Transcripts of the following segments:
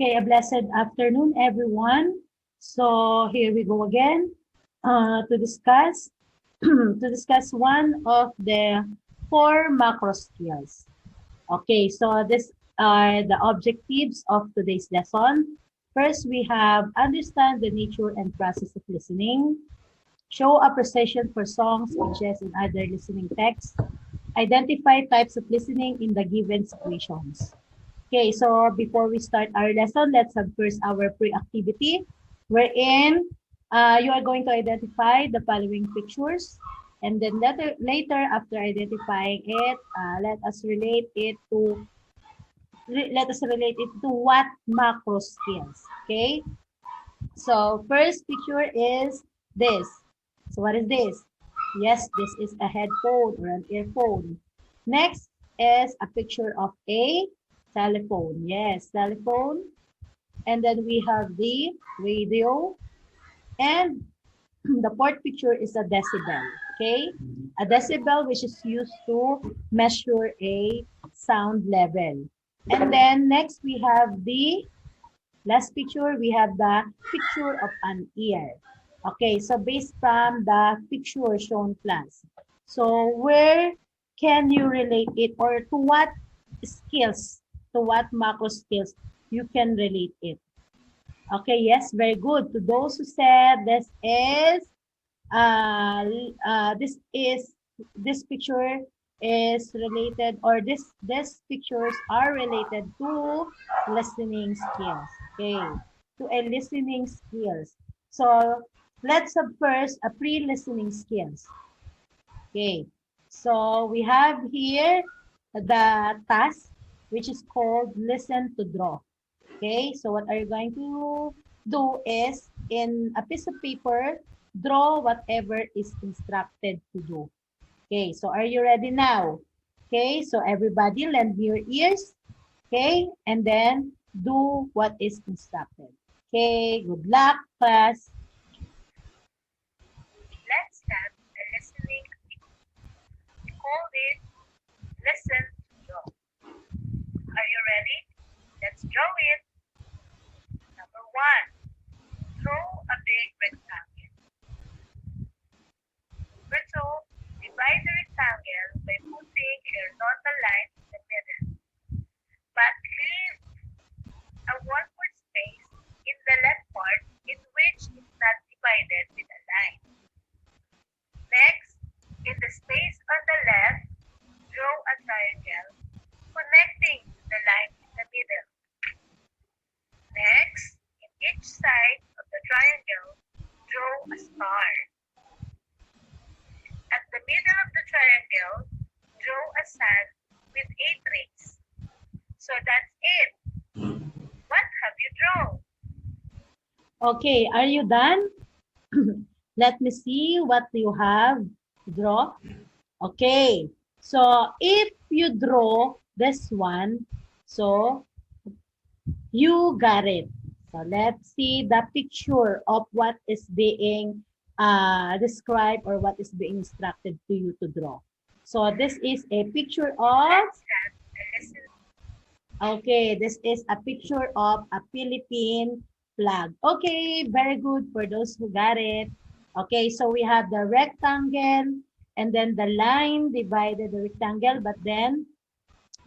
Okay, a blessed afternoon, everyone. So here we go again to discuss to discuss one of the four macro skills. Okay, so these are the objectives of today's lesson. First, we have understand the nature and process of listening, show appreciation for songs, speeches, and other listening texts, identify types of listening in the given situations. Okay, so before we start our lesson, let's have first our pre-activity, wherein you are going to identify the following pictures, and then later after identifying it, let us relate it to what macro skills. Okay, so first picture is this. So what is this? Yes, this is a headphone or an earphone. Next is a picture of a telephone. Yes, telephone. And then we have the radio. And the fourth picture is a decibel. Okay, a decibel which is used to measure a sound level. And then next we have the last picture, we have the picture of an ear. Okay, so based from the picture shown class. So where can you relate it, or to what skills, to what macro skills you can relate it? Okay, yes, very good. To those who said uh, this is, this picture is related, or this pictures are related to listening skills. Okay, to a listening skills. So let's have first a pre-listening skills. Okay, so we have here the task which is called listen to draw. Okay, so what are you going to do is, in a piece of paper, draw whatever is instructed to do. Okay, so are you ready now? Okay, so everybody lend me your ears. Okay, and then do what is instructed. Okay, good luck, class. Let's have a listening activity. We call it Listen to Draw. Are you ready? Let's draw it. Number 1. Draw a big rectangle. We're told divide the rectangle by putting a horizontal line in the middle, but leave a 1-foot space in the left part in which it's not divided with a line. Next, in the space on the left, draw a triangle connecting the line in the middle. Next, in each side of the triangle, draw a star. At the middle of the triangle, draw a sun with 8 rays. So that's it. What have you drawn? Okay, are you done? Let me see what you have draw. Okay, so if you draw this one, so you got it. So let's see the picture of what is being described, or what is being instructed to you to draw. So this is a picture of, Let's have a listen. okay, this is a picture of a Philippine flag. Okay, very good for those who got it. Okay, so we have the rectangle, and then the line divided the rectangle, but then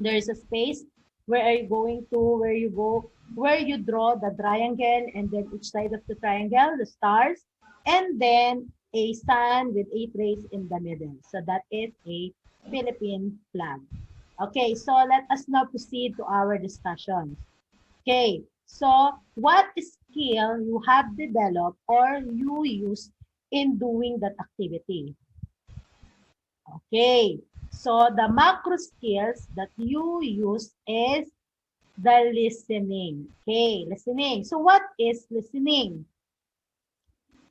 there is a space where are you going to, where you draw the triangle, and then each side of the triangle, the stars, and then a sun with 8 rays in the middle. So that is a Philippine flag. Okay, so let us now proceed to our discussion. Okay, so what skill you have developed or you use in doing that activity? Okay, so the macro skills that you use is the listening. Okay, listening. So what is listening?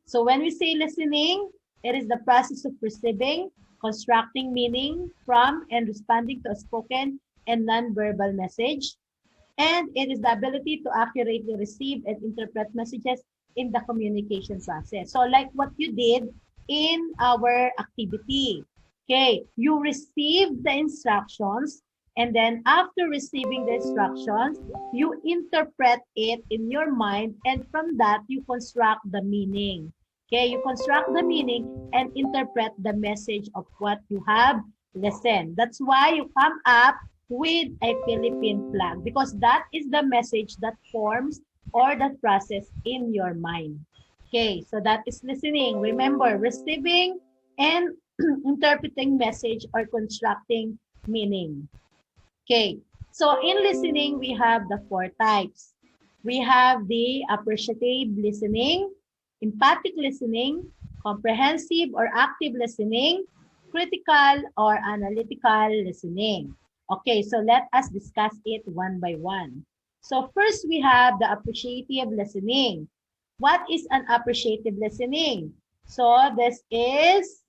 So when we say listening, it is the process of perceiving, constructing meaning from, and responding to a spoken and non-verbal message. And it is the ability to accurately receive and interpret messages in the communication process. So like what you did in our activity. Okay, you received the instructions, And then after receiving the instructions, you interpret it in your mind, and from that, you construct the meaning. Okay, you construct the meaning and interpret the message of what you have listened. That's why you come up with a Philippine flag, because that is the message that forms or that process in your mind. Okay, so that is listening. Remember, receiving and interpreting message or constructing meaning. Okay, so in listening, we have the four types. We have the appreciative listening, empathic listening, comprehensive or active listening, critical or analytical listening. Okay, so let us discuss it one by one. So first, we have the appreciative listening. What is an appreciative listening? So this is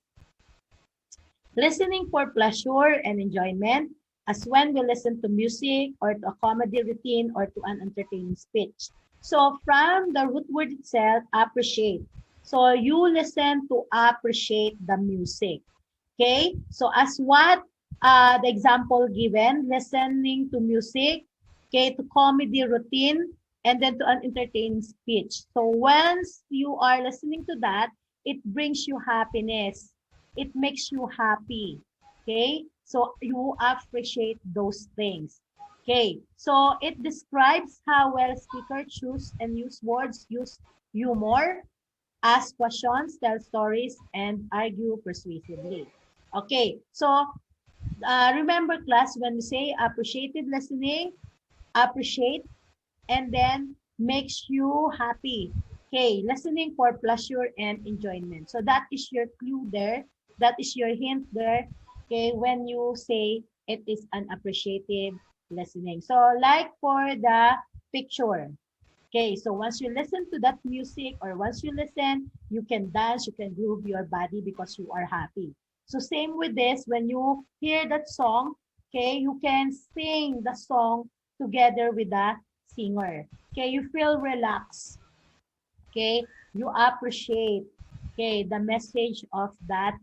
listening for pleasure and enjoyment, as when we listen to music or to a comedy routine or to an entertaining speech. So from the root word itself, appreciate. So you listen to appreciate the music. Okay? So as what the example given, listening to music, okay, to comedy routine, and then to an entertaining speech. So once you are listening to that, it brings you happiness. It makes you happy. Okay? So you appreciate those things. Okay? So it describes how well speaker choose and use words, use humor, ask questions, tell stories, and argue persuasively. Okay, so remember class, when we say appreciative listening, appreciate and then makes you happy. Okay, listening for pleasure and enjoyment. So that is your clue there. That is your hint there. Okay, when you say it is an appreciative listening. So like for the picture. Okay, so once you listen to that music or once you listen, you can dance, you can groove your body because you are happy. So same with this, when you hear that song, okay, you can sing the song together with the singer. Okay, you feel relaxed. Okay, you appreciate, okay, the message of that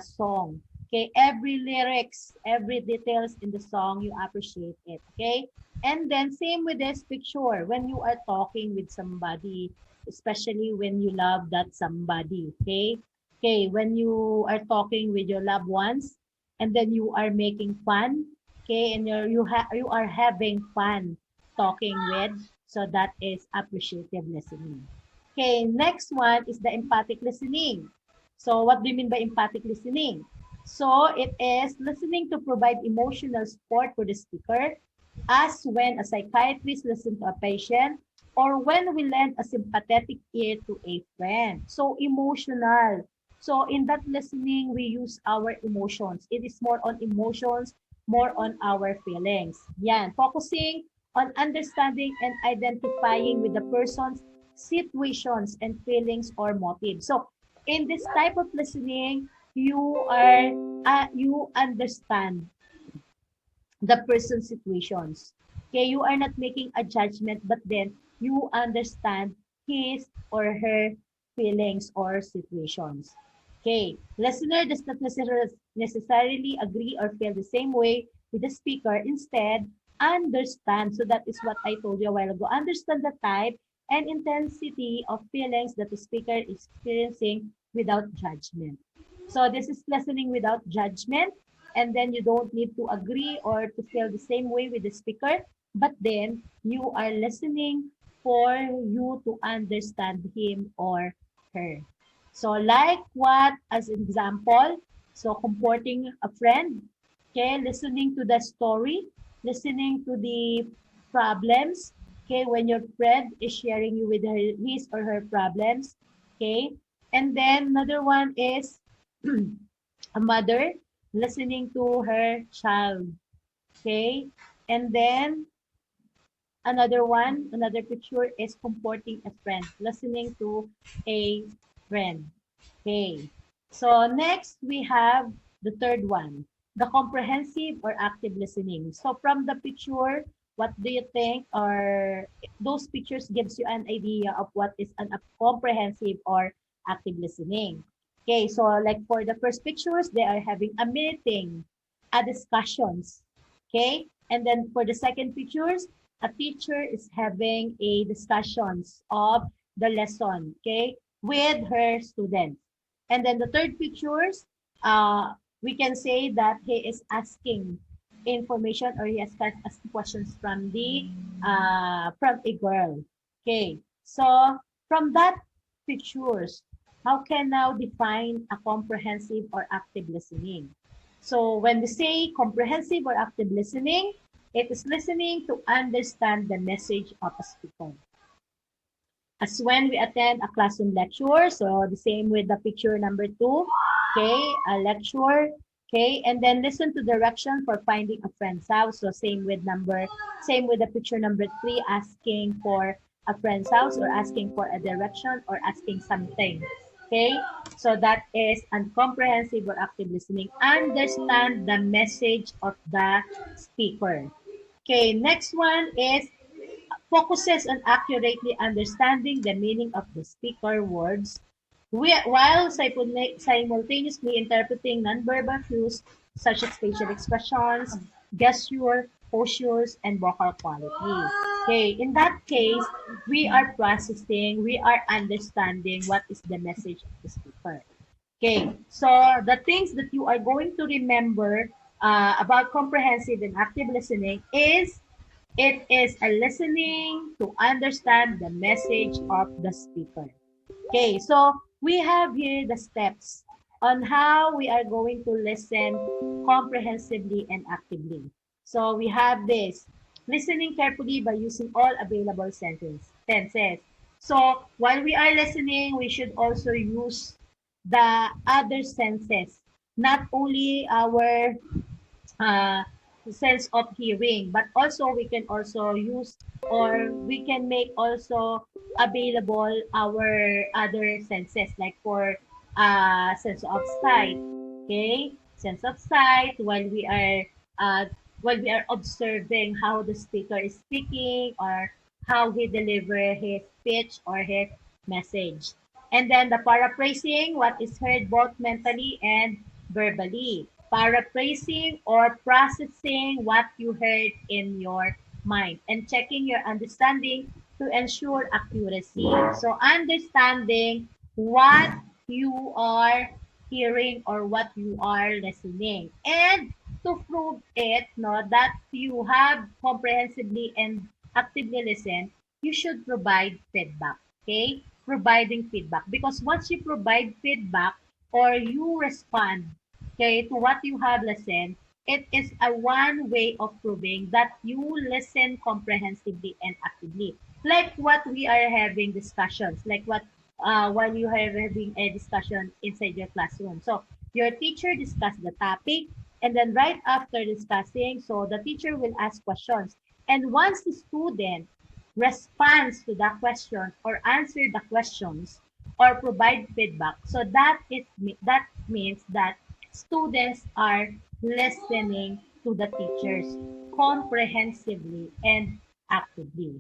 song. Okay, every lyrics, every details in the song, you appreciate it. Okay, and then same with this picture, when you are talking with somebody, especially when you love that somebody. Okay, okay, when you are talking with your loved ones, and then you are making fun. Okay, and you are having fun talking with, so that is appreciative listening. Okay, next one is the empathic listening. So what do you mean by empathic listening? So it is listening to provide emotional support for the speaker, as when a psychiatrist listens to a patient, or when we lend a sympathetic ear to a friend. So emotional. So in that listening, we use our emotions. It is more on emotions, more on our feelings. Yan. Focusing on understanding and identifying with the person's situations and feelings or motives. So in this type of listening, you understand the person's situations. Okay, you are not making a judgment, but then you understand his or her feelings or situations. Okay, listener does not necessarily agree or feel the same way with the speaker. Instead, understand. So that is what I told you a while ago. Understand the type and intensity of feelings that the speaker is experiencing without judgment. So this is listening without judgment, and then you don't need to agree or to feel the same way with the speaker, but then you are listening for you to understand him or her. So like what as an example, so comforting a friend, okay, listening to the story, listening to the problems, okay, when your friend is sharing you with his or her problems, okay. And then another one is a mother listening to her child. Okay. And then another picture is comforting a friend, listening to a friend. Okay. So next we have the third one, the comprehensive or active listening. So from the picture, what do you think, or those pictures gives you an idea of what is a comprehensive or active listening? Okay, so like for the first pictures, they are having a meeting, a discussions. Okay, and then for the second pictures, a teacher is having a discussions of the lesson, okay, with her students. And then the third pictures, we can say that he is asking information or he is asking questions from a girl. Okay, so from that pictures, how can now define a comprehensive or active listening? So when we say comprehensive or active listening, it is listening to understand the message of a speaker. As when we attend a classroom lecture, so the same with the picture number 2, okay, a lecture, okay, and then listen to direction for finding a friend's house. So same with the picture number 3, asking for a friend's house or asking for a direction or asking something. Okay, so that is uncomprehensive or active listening. Understand the message of the speaker. Okay, next one is focuses on accurately understanding the meaning of the speaker words while simultaneously interpreting nonverbal cues such as facial expressions, gesture, postures, and vocal quality. Okay, in that case, we are processing, we are understanding what is the message of the speaker. Okay, so the things that you are going to remember about comprehensive and active listening is it is a listening to understand the message of the speaker. Okay, so we have here the steps on how we are going to listen comprehensively and actively. So we have this listening carefully by using all available tenses. So while we are listening, we should also use the other senses, not only our uh, sense of hearing, but also we can also use or we can make also available our other senses like for sense of sight, okay, sense of sight uh, while we are observing how the speaker is speaking or how he deliver his speech or his message. And then the paraphrasing, what is heard both mentally and verbally. Paraphrasing or processing what you heard in your mind and checking your understanding to ensure accuracy. So understanding what you are hearing or what you are listening. And to prove it, no, that you have comprehensively and actively listened, you should provide feedback. Okay? Providing feedback. Because once you provide feedback or you respond, okay, to what you have listened, it is a one way of proving that you listen comprehensively and actively. Like what we are having discussions, like what while you are having a discussion inside your classroom. So your teacher discussed the topic, and then right after discussing, so the teacher will ask questions. And once the student responds to the questions or answer the questions or provide feedback, so that means that students are listening to the teachers comprehensively and actively.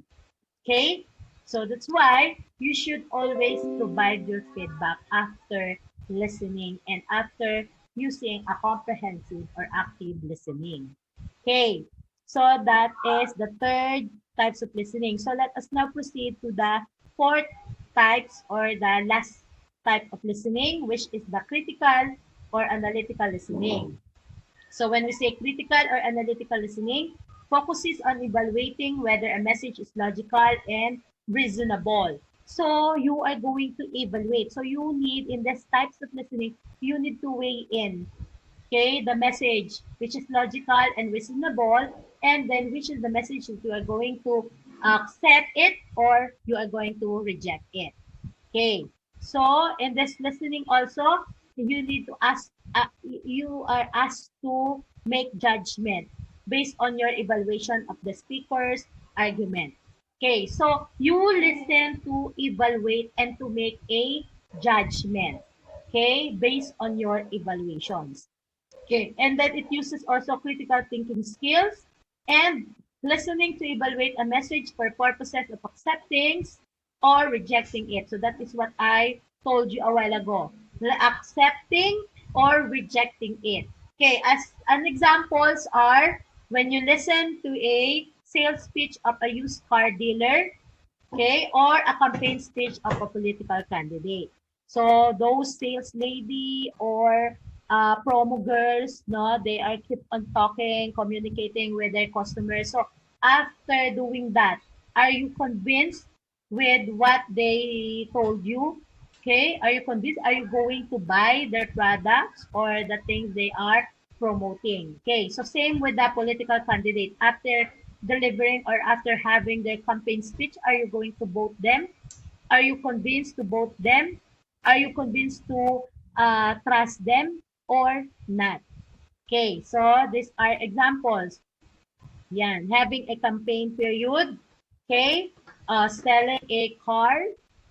Okay? So that's why you should always provide your feedback after listening and after using a comprehensive or active listening. Okay? So that is the third types of listening. So let us now proceed to the fourth types or the last type of listening, which is the critical or analytical listening. So when we say critical or analytical listening, focuses on evaluating whether a message is logical and reasonable. So you are going to evaluate. So you need, in this types of listening, you need to weigh in, okay, the message, which is logical and reasonable, and then which is the message that you are going to accept it or you are going to reject it. Okay. So in this listening also, you need to ask, you are asked to make judgment based on your evaluation of the speaker's argument. Okay. So you listen to evaluate and to make a judgment. Okay. Based on your evaluations. Okay. And then it uses also critical thinking skills and listening to evaluate a message for purposes of accepting or rejecting it. So that is what I told you a while ago. Accepting or rejecting it. Okay, as an examples are when you listen to a sales pitch of a used car dealer, okay, or a campaign speech of a political candidate. So those sales lady or promo girls, no, they are keep on talking, communicating with their customers. So after doing that, are you convinced with what they told you? Okay, are you convinced? Are you going to buy their products or the things they are promoting? Okay, so same with the political candidate. After delivering or after having their campaign speech, are you going to vote them? Are you convinced to vote them? Are you convinced to trust them or not? Okay, so these are examples. Yan, having a campaign period. Okay, selling a car.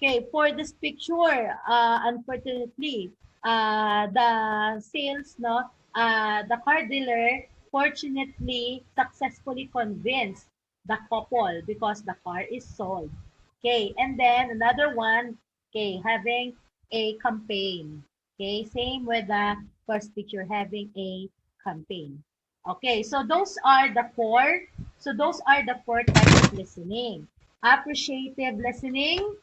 Okay, for this picture, unfortunately, the sales, no, the car dealer fortunately successfully convinced the couple because the car is sold. Okay, and then another one, okay, having a campaign. Okay, same with the first picture, having a campaign. Okay, so those are the four. So those are the four types of listening. Appreciative listening,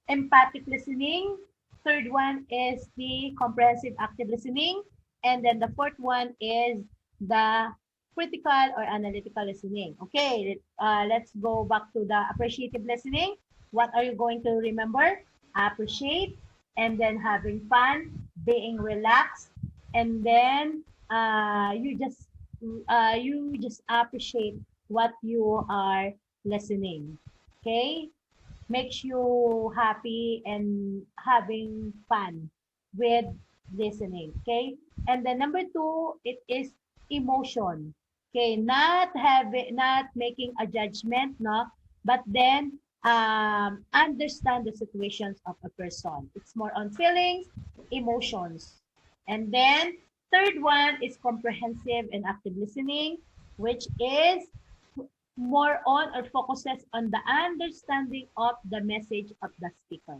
empathic listening. Third one is the comprehensive active listening. And then the fourth one is the critical or analytical listening. Okay, let's go back to the appreciative listening. What are you going to remember? Appreciate, and then having fun, being relaxed, and then you just appreciate what you are listening. Okay, makes you happy and having fun with listening. Okay. And then number two, it is emotion. Okay. Not making a judgment, no, but then understand the situations of a person. It's more on feelings, emotions. And then third one is comprehensive and active listening, which is more on or focuses on the understanding of the message of the speaker.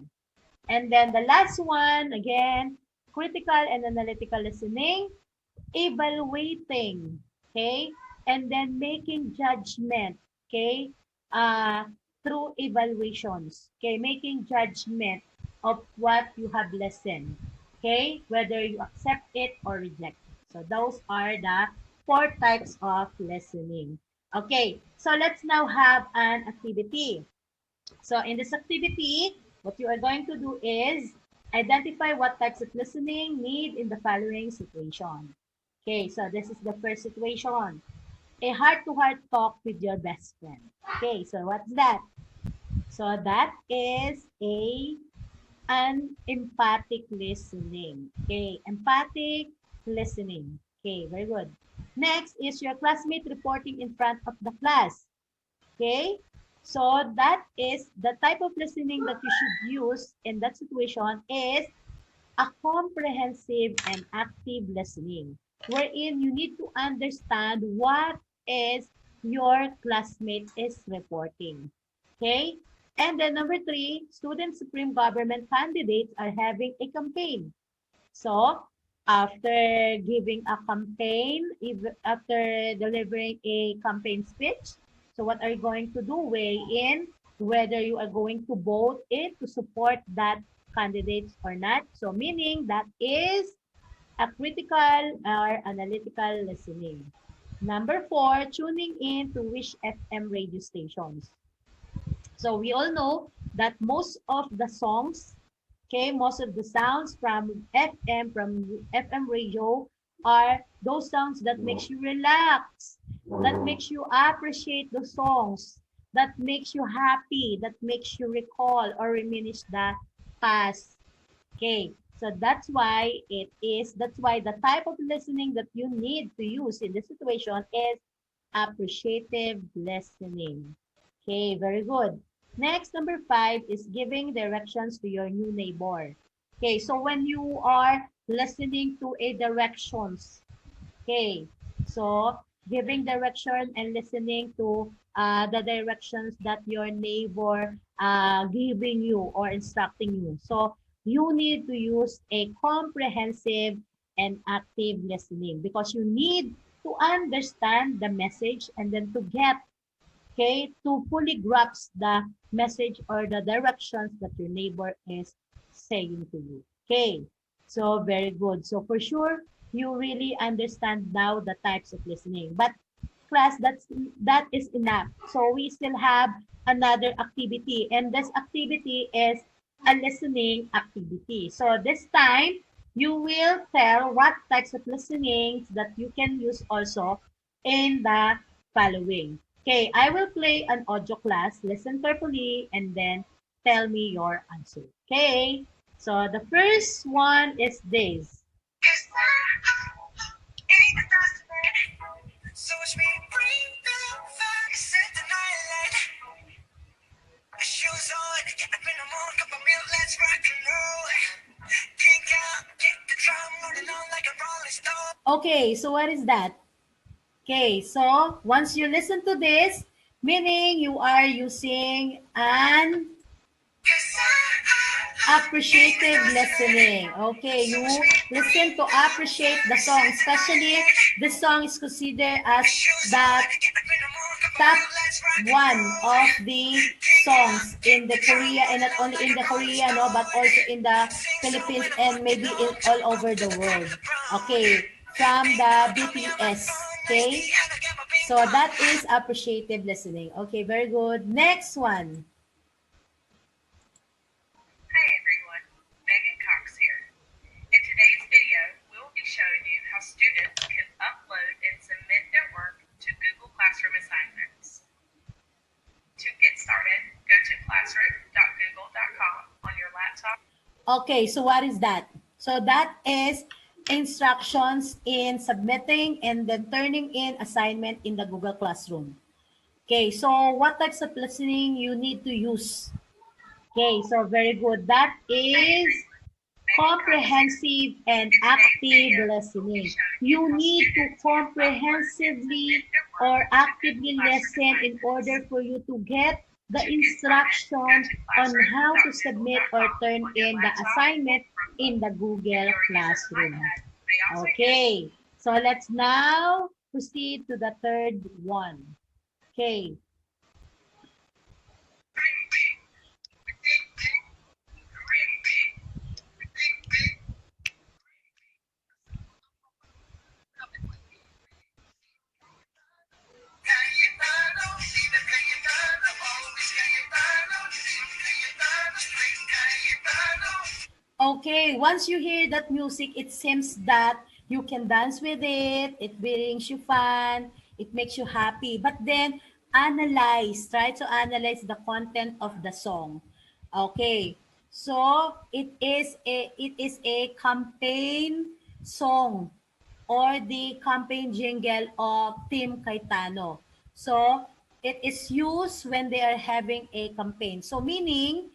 And then the last one, again, critical and analytical listening, evaluating, okay, and then making judgment, okay, uh, through evaluations, okay, making judgment of what you have listened, okay, whether you accept it or reject it. So those are the four types of listening. Okay, so let's now have an activity. So in this activity, what you are going to do is identify what types of listening need in the following situation. Okay, so this is the first situation. A heart-to-heart talk with your best friend. Okay, so what's that? So that is an empathic listening. Okay, empathic listening. Okay, very good. Next is your classmate reporting in front of the class. Okay, so that is the type of listening that you should use in that situation is a comprehensive and active listening, wherein you need to understand what is your classmate is reporting. Okay? And then number three, student supreme government candidates are having a campaign. So after giving a campaign, after delivering a campaign speech, so what are you going to do? Weigh in whether you are going to vote it to support that candidate or not. So meaning that is a critical or analytical listening. Number four, tuning in to Wish FM radio stations. So we all know that most of the songs, okay, most of the sounds from FM radio are those songs that makes you relax, that makes you appreciate the songs, that makes you happy, that makes you recall or reminisce the past. Okay, so that's why the type of listening that you need to use in this situation is appreciative listening. Okay, very good. Next, number five is giving directions to your new neighbor. Okay, so when you are listening to a directions, okay, so giving direction and listening to the directions that your neighbor giving you or instructing you. So you need to use a comprehensive and active listening because you need to understand the message and then to get, okay, to fully grasp the message or the directions that your neighbor is saying to you. Okay, so very good. So for sure, you really understand now the types of listening. But class, that is enough. So we still have another activity, and this activity is a listening activity. So this time, you will tell what types of listenings that you can use also in the following. Okay, I will play an audio class. Listen carefully and then tell me your answer. Okay, so the first one is this. Shoes on, get up in the morning, cup of milk, let's rock and roll. Kick out, get the drum rolling on like a rolling stone. Okay, so what is that? Okay, so once you listen to this, meaning you are using an appreciative listening. Okay, you listen to appreciate the song, especially this song is considered as the top one of the songs in the Korea, and not only in the Korea, no, but also in the Philippines and maybe in all over the world. Okay, from the BTS. Okay, so that is appreciative listening. Okay, very good. Next one. Hi everyone, Megan Cox here. In today's video, we will be showing you how students can upload and submit their work to Google Classroom assignments. To get started, go to classroom.google.com on your laptop. Okay, so what is that? So that is instructions in submitting and then turning in assignment in the Google Classroom. Okay, so what types of listening you need to use? Okay, so very good. That is comprehensive and active listening. You need to comprehensively or actively listen in order for you to get the instructions on how to submit or turn in the assignment in the Google Classroom. Okay, so let's now proceed to the third one. Okay. Okay, once you hear that music, it seems that you can dance with it brings you fun, it makes you happy. But then try to analyze the content of the song. Okay, so it is a campaign song or the campaign jingle of Team Cayetano. So it is used when they are having a campaign. So meaning,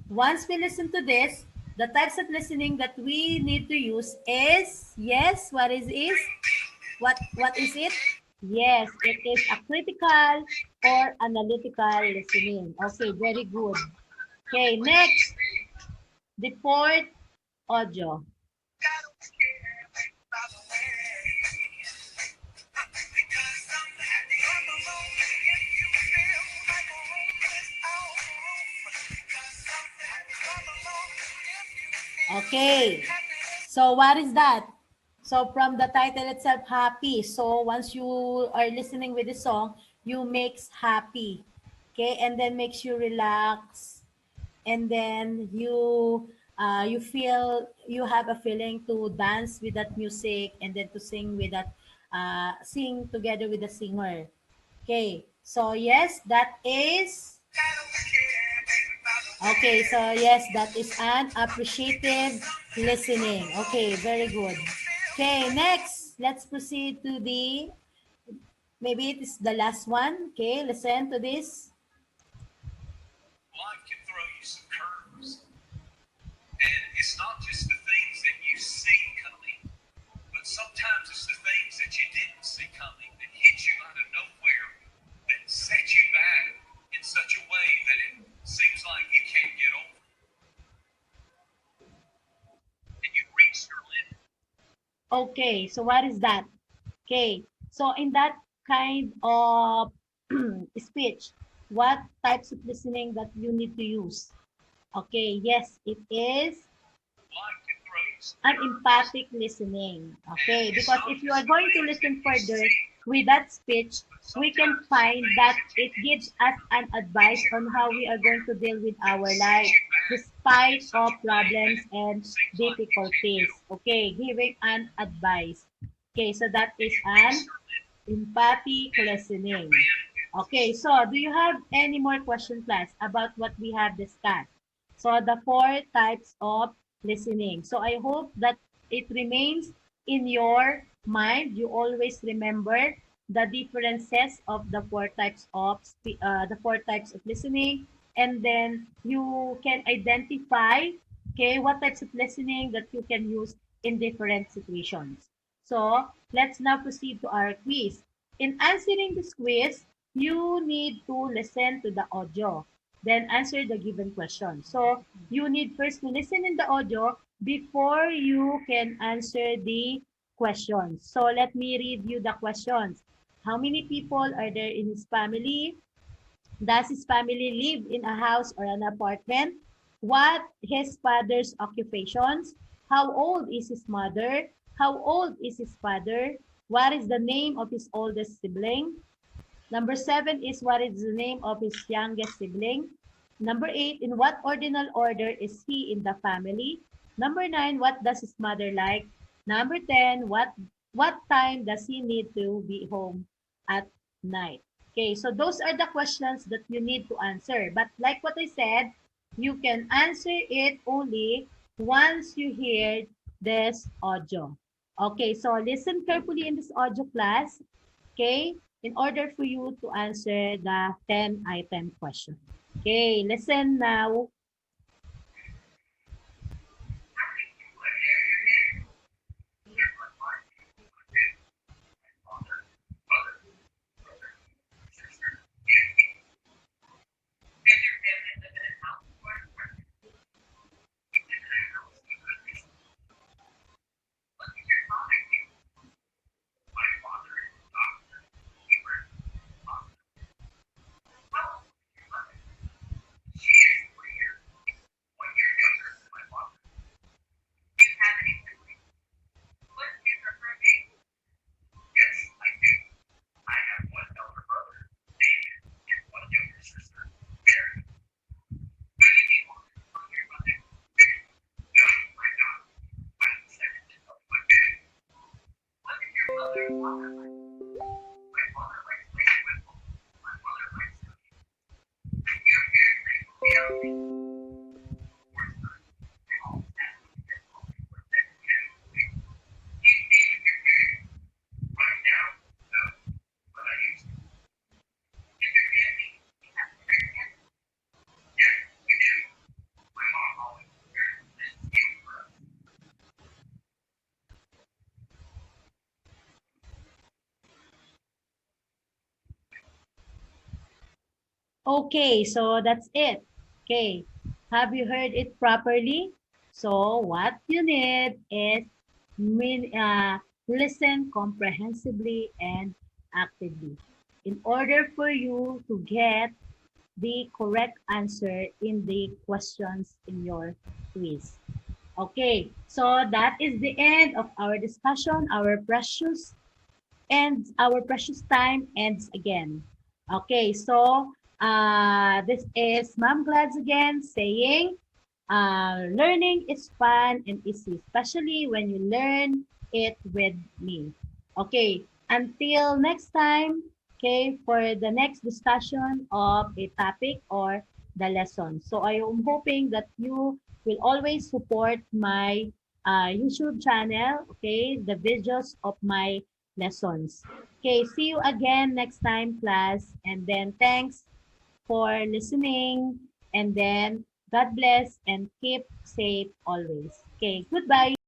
once we listen to this, the types of listening that we need to use is, yes, what is what is it? Yes, it is a critical or analytical listening. Okay, very good. Okay, next, the fourth audio. Okay, so what is that? So from the title itself, happy. So once you are listening with the song, you makes happy. Okay, and then makes you relax, and then you feel you have a feeling to dance with that music and then to sing with that sing together with the singer. Okay, so yes, that is okay. So yes, that is an appreciative listening. Okay, very good. Okay, next, let's proceed to the, maybe it is the last one. Okay, listen to this. Life can throw you some curves. And it's not just the things that you see coming, but sometimes it's the things that you didn't see coming that hit you out of nowhere, that set you back in such a way that it seems like you can't get over. And you reach your limit. Okay, so what is that? Okay, So in that kind of speech, what types of listening that you need to use? Okay, yes, it is Like it throws an empathic listening. Okay, because if you are going to listen further with that speech, we can find that it gives us an advice on how we are going to deal with our life despite of problems and difficulties. Okay, giving an advice. Okay, so that is an empathic listening. Okay, so do you have any more questions, class, about what we have discussed? So the four types of listening. So I hope that it remains in your mind. You always remember the differences of the four types of listening, and then you can identify, okay, what types of listening that you can use in different situations. So let's now proceed to our quiz. In answering this quiz, you need to listen to the audio, then answer the given question. So you need first to listen in the audio before you can answer the questions. So let me read you the questions. How many people are there in his family? Does his family live in a house or an apartment? What his father's occupations? How old is his mother? How old is his father? What is the name of his oldest sibling? Number 7 is what is the name of his youngest sibling? Number 8, in what ordinal order is he in the family? Number 9, what does his mother like? Number 10, what time does he need to be home at night? Okay, so those are the questions that you need to answer. But like what I said, you can answer it only once you hear this audio. Okay, so listen carefully in this audio, class. Okay, in order for you to answer the 10 item question. Okay, listen now. Okay, so that's it. Okay, have you heard it properly? So what you need is listen comprehensively and actively in order for you to get the correct answer in the questions in your quiz. Okay, so that is the end of our discussion. Our precious time ends again. Okay, so this is Ma'am Glads again saying, learning is fun and easy, especially when you learn it with me. Okay, until next time, okay, for the next discussion of a topic or the lesson. So I am hoping that you will always support my YouTube channel, okay, the videos of my lessons. Okay, see you again next time, class. And then thanks for listening. And then God bless and keep safe always. Okay, goodbye.